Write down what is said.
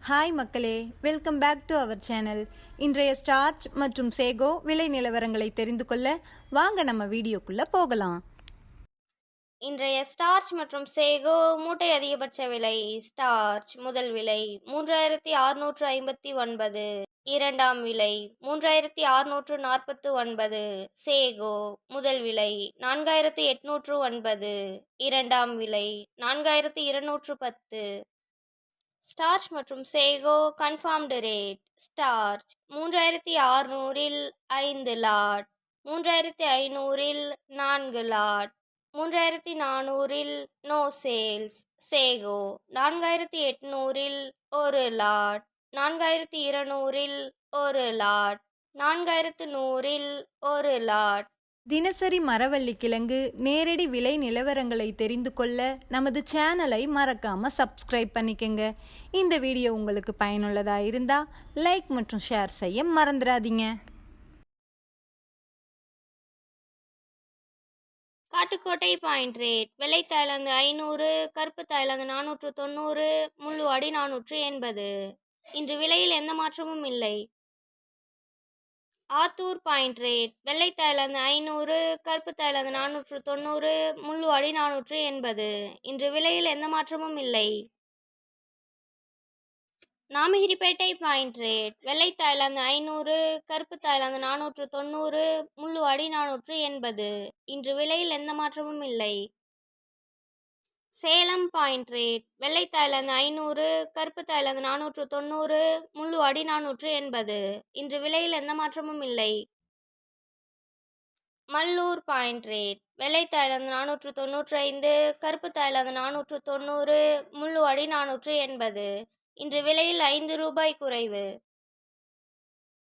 Hi மக்களே, welcome back to our channel. இன்றைய starch மற்றும் சேகோ விலை நிலவரங்களை தெரிந்து கொள்ள வாங்க நம்ம வீடியோக்குள்ள போகலாம். இன்றைய ஸ்டார்ச் மற்றும் சேகோ மூட்டை அதிகபட்ச விலை. ஸ்டார்ச் முதல் விலை 3659, இரண்டாம் விலை 3649. சேகோ முதல் விலை 4809, இரண்டாம் விலை 4210. ஸ்டார்ச் மற்றும் சேகோ கன்ஃபார்ம்டு ரேட். ஸ்டார்ச் 3600-இல் 5 லாட், 3500-இல் 4 லாட், 3400-இல் நோ சேல்ஸ். சேகோ 4800-இல் 1 லாட், 4200-இல் 1 லாட், 4100-இல் 1 லாட். தினசரி மரவள்ளி கிழங்கு நேரடி விலை நிலவரங்களை தெரிந்து கொள்ள நமது சேனலை மறக்காம சப்ஸ்கிரைப் பண்ணிக்கங்க. இந்த வீடியோ உங்களுக்கு பயனுள்ளதா இருந்தா லைக் மற்றும் ஷேர் செய்ய மறந்துடாதீங்க. Kattukottai point rate. வெள்ளை தாய்லாந்து 500, கருப்பு தாய்லாந்து 490, முள்ளுவாடி 480. இன்று விலையில் எந்த மாற்றமும் இல்லை. Attur point rate. வெள்ளை தாய்லாந்து 500, கருப்பு தாய்லாந்து 490, முள்ளுவாடி 480. இன்று விலையில் எந்த மாற்றமும் இல்லை. Namagiripettai point rate. வெள்ளை தாய்லாந்து 500, கருப்பு தாய்லாந்து 490, முள்ளுவாடி 480. இன்று விலையில் எந்த மாற்றமும் இல்லை. Salem point rate. வெள்ளை தாய்லாந்து 500, கருப்பு தாய்லாந்து 490, முள்ளுவாடி 480. இன்று விலையில் எந்த மாற்றமும் இல்லை. Mallur point rate. வெள்ளை தாய்லாந்து 495, கருப்பு தாய்லாந்து 490, முள்ளுவாடி 480. இன்று விலையில் 5 ரூபாய் குறைவு.